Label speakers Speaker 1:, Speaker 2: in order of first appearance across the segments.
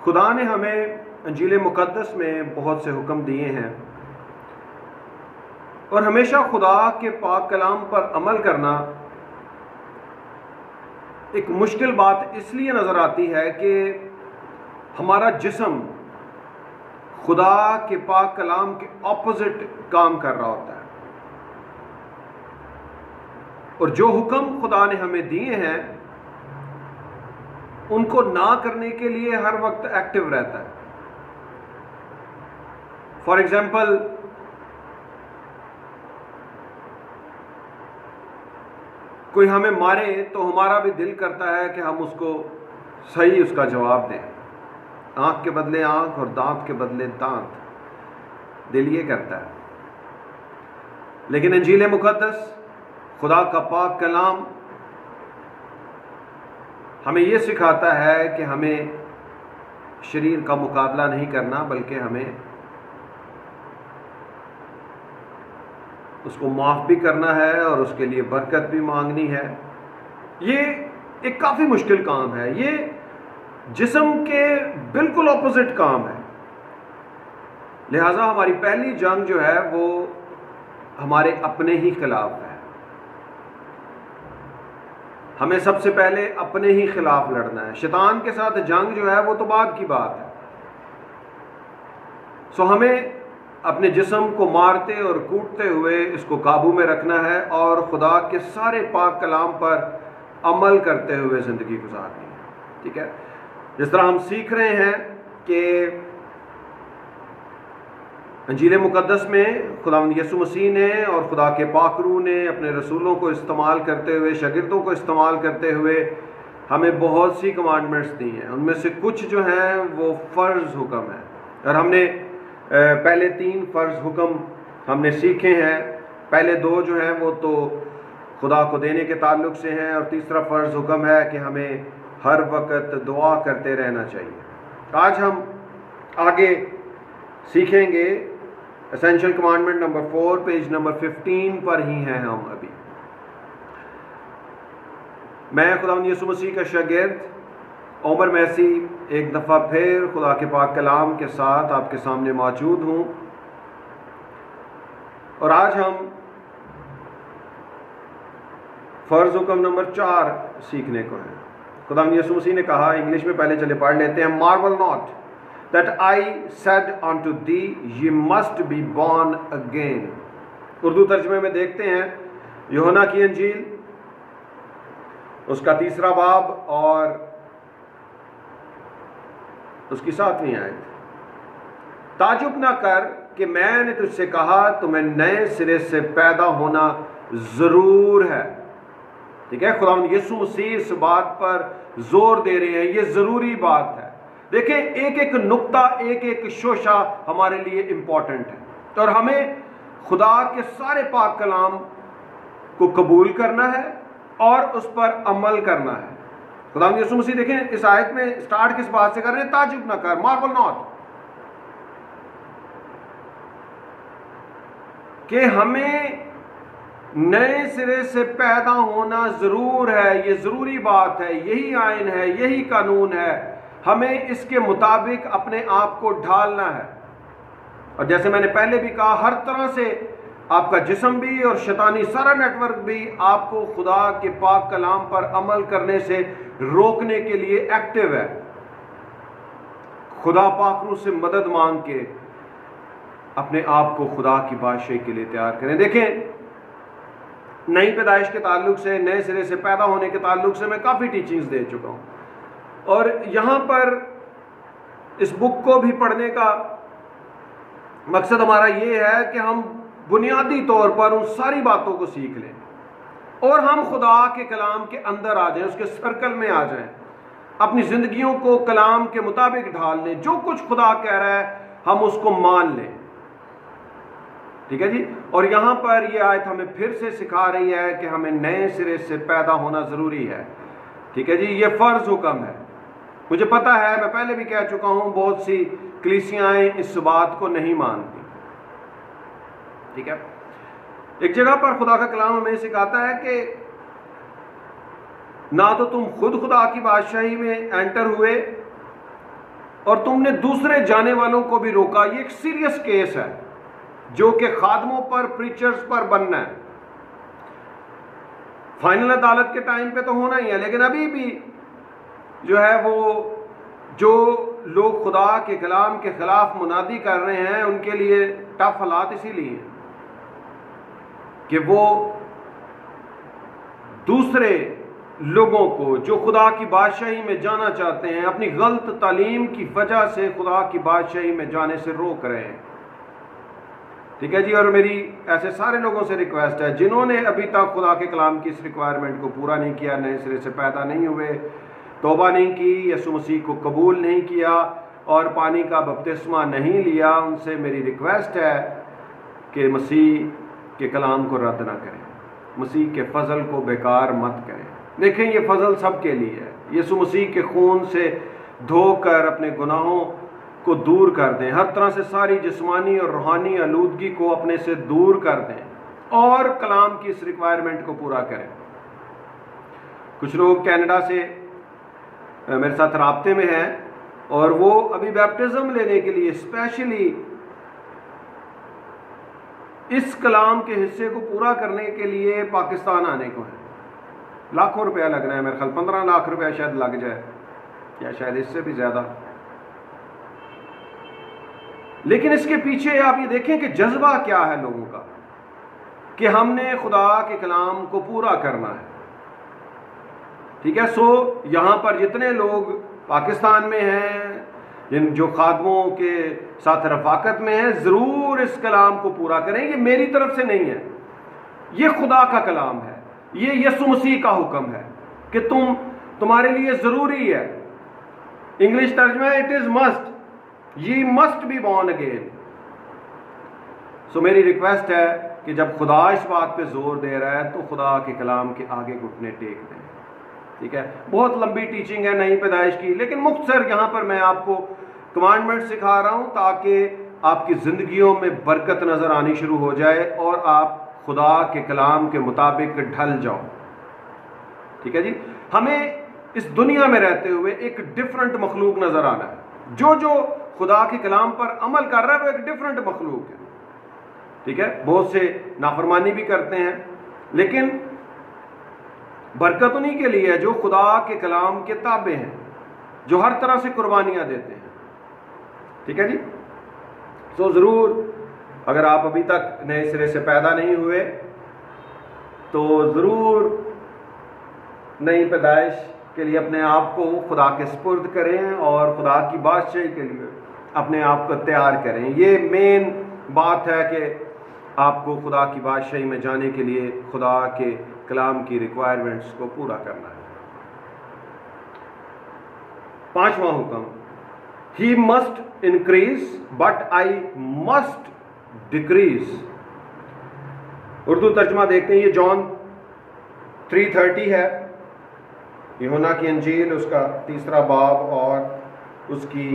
Speaker 1: खुदा ने हमें इंजील मुक़द्दस में बहुत से हुक्म दिए हैं और हमेशा खुदा के पाक कलाम पर अमल करना एक मुश्किल बात इसलिए नज़र आती है कि हमारा जिस्म खुदा के पाक कलाम के ऑपोजिट काम कर रहा होता है और जो हुक्म खुदा ने हमें दिए हैं उनको ना करने के लिए हर वक्त एक्टिव रहता है। फॉर एग्जाम्पल, कोई हमें मारे तो हमारा भी दिल करता है कि हम उसको सही उसका जवाब दें। आंख के बदले आंख और दांत के बदले दांत, दिल ये करता है। लेकिन इंजील मुक़द्दस, खुदा का पाक कलाम हमें यह सिखाता है कि हमें शरीर का मुकाबला नहीं करना, बल्कि हमें उसको माफ़ भी करना है और उसके लिए बरकत भी मांगनी है। ये एक काफ़ी मुश्किल काम है। ये जिस्म के बिल्कुल ऑपोजिट काम है। लिहाजा हमारी पहली जंग जो है वो हमारे अपने ही खिलाफ है। हमें सबसे पहले अपने ही खिलाफ लड़ना है। शैतान के साथ जंग जो है वो तो बाद की बात है। सो हमें अपने जिस्म को मारते और कूटते हुए इसको काबू में रखना है और खुदा के सारे पाक कलाम पर अमल करते हुए ज़िंदगी गुजारनी है। ठीक है, जिस तरह हम सीख रहे हैं कि इंजील मुक़द्दस में खुदावंद यीशु मसीह ने और खुदा के पाक रूह ने अपने रसूलों को इस्तेमाल करते हुए, शागिर्दों को इस्तेमाल करते हुए हमें बहुत सी कमांडमेंट्स दी हैं। उनमें से कुछ जो हैं वो फ़र्ज़ हुक्म है और हमने पहले 3 फ़र्ज़ हुक्म हमने सीखे हैं। पहले 2 जो हैं वो तो खुदा को देने के ताल्लुक़ से हैं और तीसरा फ़र्ज़ हुक्म है कि हमें हर वक्त दुआ करते रहना चाहिए। आज हम आगे सीखेंगे essential commandment number 4, page number 15 पर ही हैं हम अभी। मैं खुदावंद यीशु मसीह का शागिर्द उमर मैसी एक दफ़ा फिर खुदा के पाक कलाम के साथ आपके सामने मौजूद हूँ और आज हम फ़र्ज़ हुक्म नंबर 4 सीखने को है। खुदावंद यीशु मसीह ने कहा, इंग्लिश में पहले चले पढ़ लेते हैं, Marvel not that I said unto thee, ye must be born again। Urdu तर्जमे में देखते हैं यूहन्ना की इंजील उसका 3रा बाब और उसकी 7वीं आयत। ताजुब ना कर कि मैंने तुझसे कहा तुम्हें नए सिरे से पैदा होना जरूर है। ठीक है, खुदावंद यीशु मसीह इस बात पर जोर दे रहे हैं, ये जरूरी बात है। देखें, एक एक नुक्ता, एक एक शोशा हमारे लिए इंपॉर्टेंट है और हमें खुदा के सारे पाक कलाम को कबूल करना है और उस पर अमल करना है। खुदावंद यीशु मसीह देखें इस आयत में स्टार्ट किस बात से कर रहे हैं? ताजुब ना कर, मार्वल नॉट, कि हमें नए सिरे से पैदा होना जरूर है। ये जरूरी बात है, यही आइन है, यही कानून है। हमें इसके मुताबिक अपने आप को ढालना है और जैसे मैंने पहले भी कहा, हर तरह से आपका जिस्म भी और शैतानी सारा नेटवर्क भी आपको खुदा के पाक कलाम पर अमल करने से रोकने के लिए एक्टिव है। खुदा पाक रूह से मदद मांग के अपने आप को खुदा की बादशाही के लिए तैयार करें। देखें, नई पैदाइश के ताल्लुक से, नए सिरे से पैदा होने के ताल्लुक से मैं काफ़ी टीचिंग्स दे चुका हूँ और यहाँ पर इस बुक को भी पढ़ने का मकसद हमारा ये है कि हम बुनियादी तौर पर उन सारी बातों को सीख लें और हम खुदा के कलाम के अंदर आ जाएं, उसके सर्कल में आ जाएं, अपनी ज़िंदगियों को कलाम के मुताबिक ढाल लें। जो कुछ खुदा कह रहा है हम उसको मान लें। ठीक है जी। और यहाँ पर ये आयत हमें फिर से सिखा रही है कि हमें नए सिरे से पैदा होना ज़रूरी है। ठीक है जी, ये फ़र्ज़ हुक्म है। मुझे पता है, मैं पहले भी कह चुका हूँ, बहुत सी कलीसियाएँ इस बात को नहीं मानती। ठीक है, एक जगह पर खुदा का कलाम हमें सिखाता है कि ना तो तुम खुद खुदा की बादशाही में एंटर हुए और तुमने दूसरे जाने वालों को भी रोका। ये एक सीरियस केस है जो कि खादमों पर, प्रीचर्स पर बनना है। फाइनल अदालत के टाइम पे तो होना ही है, लेकिन अभी भी जो है वो जो लोग खुदा के कलाम के खिलाफ मुनादी कर रहे हैं उनके लिए टफ हालात इसीलिए हैं कि वो दूसरे लोगों को जो खुदा की बादशाही में जाना चाहते हैं अपनी गलत तालीम की वजह से खुदा की बादशाही में जाने से रोक रहे हैं। ठीक है जी। और मेरी ऐसे सारे लोगों से रिक्वेस्ट है जिन्होंने अभी तक खुदा के कलाम की इस रिक्वायरमेंट को पूरा नहीं किया, नए सिरे से पैदा नहीं हुए, तौबा नहीं की, यीशु मसीह को कबूल नहीं किया और पानी का बपतिस्मा नहीं लिया, उनसे मेरी रिक्वेस्ट है कि मसीह के कलाम को रद्द ना करें, मसीह के फजल को बेकार मत करें। देखें, ये फजल सबके लिए है। यीशु मसीह के खून से धोकर अपने गुनाहों को दूर कर दें, हर तरह से सारी जिस्मानी और रूहानी आलूदगी को अपने से दूर कर दें और कलाम की इस रिक्वायरमेंट को पूरा करें। कुछ लोग कनाडा से मेरे साथ राब्ते में हैं और वो अभी बैप्टिज्म लेने के लिए स्पेशली इस कलाम के हिस्से को पूरा करने के लिए पाकिस्तान आने को है। लाखों रुपया लग रहा है, मेरे ख्याल 15 लाख रुपया शायद लग जाए या शायद इससे भी ज्यादा। लेकिन इसके पीछे आप ये देखें कि जज्बा क्या है लोगों का कि हमने खुदा के कलाम को पूरा करना है। ठीक है। सो यहां पर जितने लोग पाकिस्तान में हैं, जिन जो खादमों के साथ रफाकत में हैं, जरूर इस कलाम को पूरा करें। ये मेरी तरफ से नहीं है, ये खुदा का कलाम है, ये यीशु मसीह का हुक्म है कि तुम्हारे लिए जरूरी है। इंग्लिश तर्जमा है, इट इज मस्ट, ये मस्ट बी बॉर्न अगेन। सो मेरी रिक्वेस्ट है कि जब खुदा इस बात पे जोर दे रहा है तो खुदा के कलाम के आगे घुटने टेक दें। ठीक है। बहुत लंबी टीचिंग है नई पैदाइश की, लेकिन मुख्तसर यहां पर मैं आपको कमांडमेंट सिखा रहा हूं ताकि आपकी जिंदगियों में बरकत नजर आनी शुरू हो जाए और आप खुदा के कलाम के मुताबिक ढल जाओ। ठीक है जी। हमें इस दुनिया में रहते हुए एक डिफरेंट मखलूक नजर आना है। जो जो खुदा के कलाम पर अमल कर रहा है वो एक डिफरेंट मखलूक है। ठीक है। बहुत से नाफरमानी भी करते हैं, लेकिन बरकत उन्हीं के लिए है जो खुदा के कलाम के ताबे हैं, जो हर तरह से कुर्बानियां देते हैं। ठीक है जी। सो जरूर अगर आप अभी तक नए सिरे से पैदा नहीं हुए तो जरूर नई पैदाइश के लिए अपने आप को खुदा के सुपुर्द करें और खुदा की बादशाही के लिए अपने आप को तैयार करें। ये मेन बात है कि आपको खुदा की बादशाही में जाने के लिए खुदा के कलाम की रिक्वायरमेंट्स को पूरा करना है। 5वां हुक्म, he must increase but I must decrease. Urdu तर्जमा देखते हैं, ये जॉन 3:30 है, यूहन्ना की अंजील उसका 3रा बाब और उसकी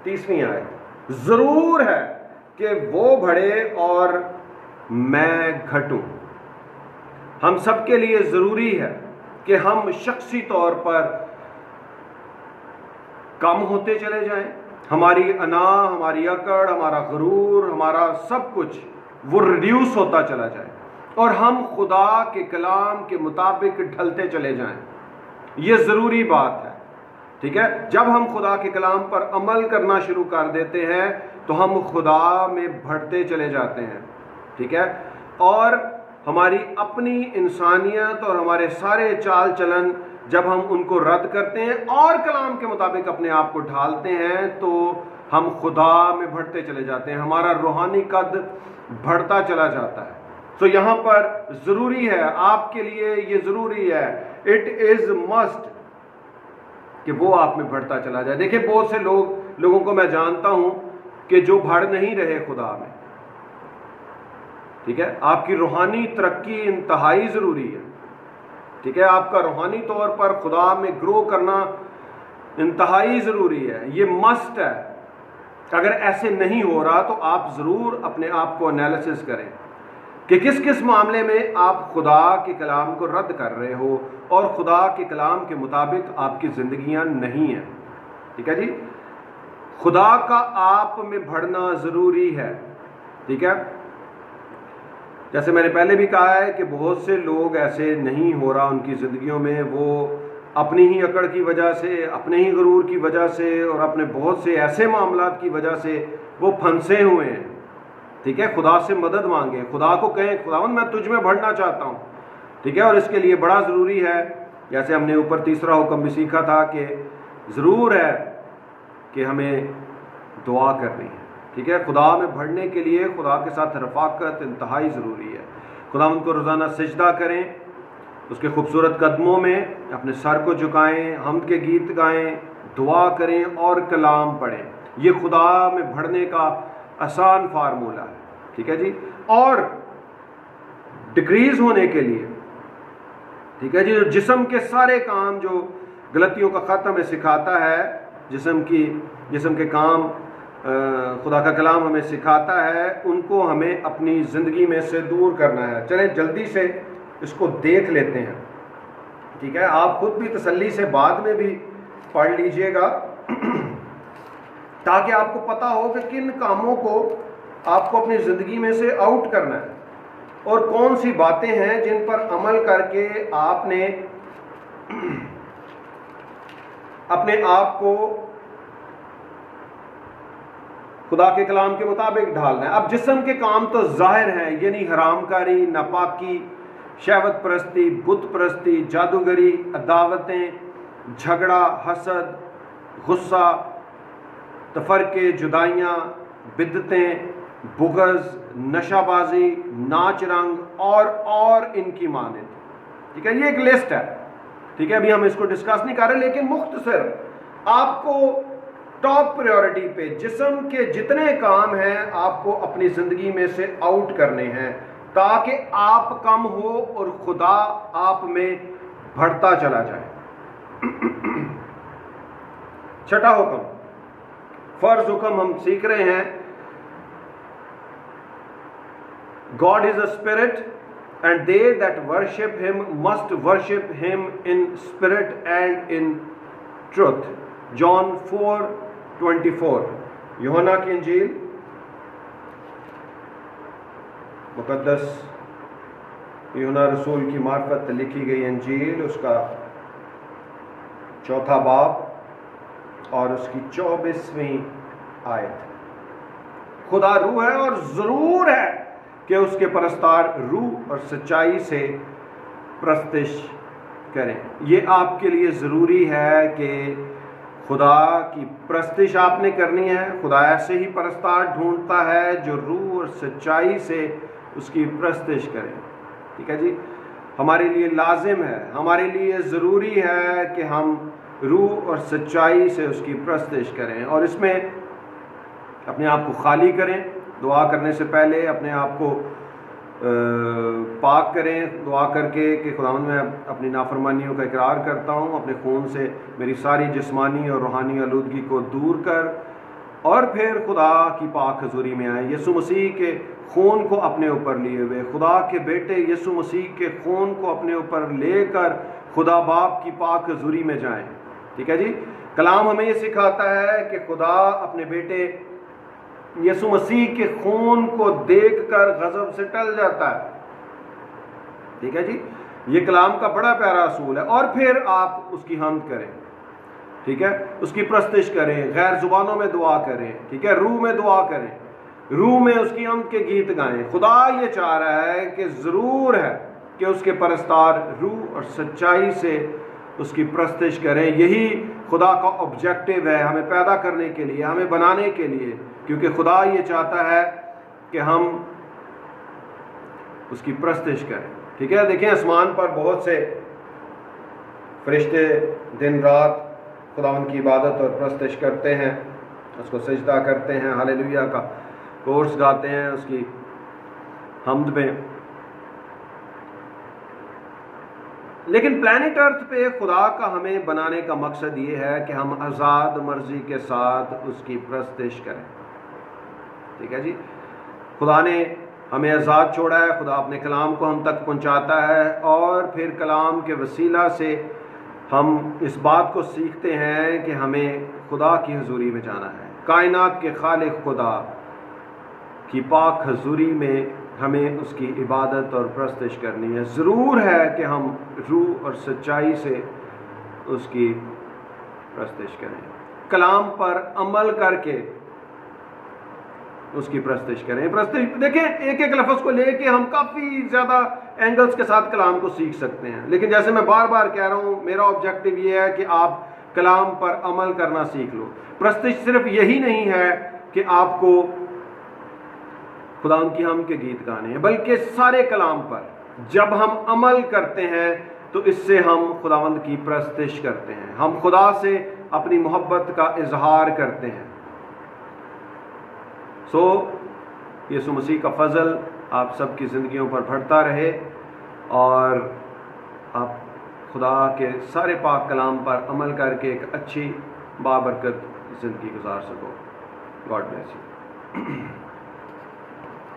Speaker 1: 30वीं आयत। जरूर है कि वो बढ़े और मैं घटूं। हम सबके लिए जरूरी है कि हम शख्सी तौर पर कम होते चले जाएं। हमारी अना, हमारी अकड़, हमारा गुरूर, हमारा सब कुछ वो रिड्यूस होता चला जाए और हम खुदा के कलाम के मुताबिक ढलते चले जाएं। ये ज़रूरी बात है। ठीक है। जब हम खुदा के कलाम पर अमल करना शुरू कर देते हैं तो हम खुदा में बढ़ते चले जाते हैं। ठीक है। और हमारी अपनी इंसानियत और हमारे सारे चाल चलन जब हम उनको रद्द करते हैं और कलाम के मुताबिक अपने आप को ढालते हैं तो हम खुदा में बढ़ते चले जाते हैं, हमारा रूहानी कद बढ़ता चला जाता है। तो यहाँ पर ज़रूरी है, आपके लिए ये ज़रूरी है, इट इज़ मस्ट कि वो आप में बढ़ता चला जाए। देखिए, बहुत से लोगों को मैं जानता हूँ कि जो बढ़ नहीं रहे खुदा में। ठीक है। आपकी रूहानी तरक्की इंतहाई ज़रूरी है। ठीक है। आपका रूहानी तौर पर खुदा में ग्रो करना इंतहाई ज़रूरी है, ये मस्ट है। अगर ऐसे नहीं हो रहा तो आप ज़रूर अपने आप को एनालिसिस करें कि किस किस मामले में आप खुदा के कलाम को रद्द कर रहे हो और खुदा के कलाम के मुताबिक आपकी ज़िंदगियां नहीं हैं। ठीक है जी। खुदा का आप में बढ़ना ज़रूरी है, ठीक है। जैसे मैंने पहले भी कहा है कि बहुत से लोग ऐसे नहीं हो रहा उनकी ज़िंदगियों में, वो अपनी ही अकड़ की वजह से, अपने ही गुरूर की वजह से और अपने बहुत से ऐसे मामलात की वजह से वो फंसे हुए हैं, ठीक है। खुदा से मदद मांगे, खुदा को कहें खुदावंद मैं तुझ में बढ़ना चाहता हूँ, ठीक है। और इसके लिए बड़ा ज़रूरी है, जैसे हमने ऊपर तीसरा हुक्म भी सीखा था, कि ज़रूर है कि हमें दुआ करनी है, ठीक है। खुदा में बढ़ने के लिए खुदा के साथ रफ़ाकत इंतहाई ज़रूरी है। खुदावंद को रोज़ाना सजदा करें, उसके खूबसूरत कदमों में अपने सर को झुकाएं, हम्द के गीत गाएं, दुआ करें और कलाम पढ़ें। ये खुदा में बढ़ने का आसान फार्मूला है, ठीक है जी। और डिक्रीज होने के लिए, ठीक है जी, जो जिस्म के सारे काम जो गलतियों का ख़त हमें सिखाता है, जिस्म के काम खुदा का कलाम हमें सिखाता है, उनको हमें अपनी ज़िंदगी में से दूर करना है। चलें जल्दी से इसको देख लेते हैं, ठीक है। आप खुद भी तसल्ली से बाद में भी पढ़ लीजिएगा ताकि आपको पता हो कि किन कामों को आपको अपनी ज़िंदगी में से आउट करना है और कौन सी बातें हैं जिन पर अमल करके आपने अपने आप को खुदा के कलाम के मुताबिक ढालना है। अब जिस्म के काम तो जाहिर हैं, यानी हरामकारी, नापाकी, शहवत परस्ती, बुत परस्ती, जादूगरी, अदावतें, झगड़ा, हसद, गुस्सा, तफरके, जुदाइयाँ, बिद्दतें, बुग़ज़, नशाबाजी, नाच रंग और इनकी मानद, ठीक है। ये एक लिस्ट है, ठीक है। अभी हम इसको डिस्कस नहीं कर रहे, लेकिन मुख्तसर आपको टॉप प्रायोरिटी पे जिस्म के जितने काम हैं आपको अपनी ज़िंदगी में से आउट करने हैं ताकि आप कम हो और खुदा आप में बढ़ता चला जाए। छठा हुक्म, फर्ज हुक्म हम सीख रहे हैं, God is a spirit and they that worship him must worship him in spirit and in truth. John 4:24, यूहन्ना की इंजील मुकद्दस यूहन्ना रसूल की मार्फत लिखी गई इंजील, उसका 4था बाब और उसकी 24वीं आयत। खुदा रूह है और ज़रूर है कि उसके परस्तार रूह और सच्चाई से प्रस्तिश करें। ये आपके लिए ज़रूरी है कि खुदा की प्रस्तिश आपने करनी है। खुदा ऐसे ही परस्तार ढूंढता है जो रूह और सच्चाई से उसकी प्रस्तिश करें, ठीक है जी। हमारे लिए लाजिम है, हमारे लिए ज़रूरी है कि हम रूह और सच्चाई से उसकी प्रस्तिश करें और इसमें अपने आप को खाली करें। दुआ करने से पहले अपने आप को पाक करें, दुआ करके कि खुदावंद मैं अपनी नाफरमानियों का इकरार करता हूँ, अपने खून से मेरी सारी जिस्मानी और रूहानी आलूदगी को दूर कर, और फिर खुदा की पाक हजूरी में आए। यीशु मसीह के खून को अपने ऊपर लिए हुए, खुदा के बेटे यीशु मसीह के खून को अपने ऊपर लेकर खुदा बाप की पाक हजूरी में जाएं, ठीक है जी। कलाम हमें ये सिखाता है कि खुदा अपने बेटे यीशु मसीह के खून को देखकर गजब से टल जाता है, ठीक है जी। ये कलाम का बड़ा प्यारा असूल है। और फिर आप उसकी हम्द करें, ठीक है, उसकी प्रस्तिश करें, गैर जुबानों में दुआ करें, ठीक है, रूह में दुआ करें, रूह में उसकी हम्द के गीत गाएं। खुदा ये चाह रहा है कि ज़रूर है कि उसके परस्तार रूह और सच्चाई से उसकी प्रस्तिश करें। यही खुदा का ऑब्जेक्टिव है हमें पैदा करने के लिए, हमें बनाने के लिए, क्योंकि खुदा ये चाहता है कि हम उसकी प्रस्तिश करें, ठीक है। देखें आसमान पर बहुत से फरिश्ते दिन रात खुदावंद की इबादत और प्रस्तिश करते हैं, उसको सजदा करते हैं, हालेलुया का कोर्स गाते हैं उसकी हम्द में। लेकिन प्लैनेट अर्थ पे खुदा का हमें बनाने का मकसद ये है कि हम आज़ाद मर्जी के साथ उसकी प्रस्तिश करें, ठीक है जी। खुदा ने हमें आज़ाद छोड़ा है, खुदा अपने कलाम को हम तक पहुंचाता है और फिर कलाम के वसीला से हम इस बात को सीखते हैं कि हमें खुदा की हुजूरी में जाना है, कायनात के खालिक खुदा की पाक हुजूरी में हमें उसकी इबादत और प्रस्तश करनी है। ज़रूर है कि हम रूह और सच्चाई से उसकी प्रस्तश करें, कलाम पर अमल करके उसकी प्रस्तश करें। प्रस्तश देखें, एक एक लफ्ज़ को लेके हम काफ़ी ज़्यादा एंगल्स के साथ कलाम को सीख सकते हैं, लेकिन जैसे मैं बार बार कह रहा हूँ, मेरा ऑब्जेक्टिव ये है कि आप कलाम पर अमल करना सीख लो। प्रस्तश सिर्फ यही नहीं है कि आपको खुदा की हम के गीत गाने हैं, बल्कि सारे कलाम पर जब हम अमल करते हैं तो इससे हम खुदावंद की प्रस्तश करते हैं, हम खुदा से अपनी मोहब्बत का इजहार करते हैं। सो यीशु मसीह का फजल आप सबकी ज़िंदगियों पर बढ़ता रहे और आप खुदा के सारे पाक कलाम पर अमल करके एक अच्छी बाबरकत ज़िंदगी गुजार सको। God bless you.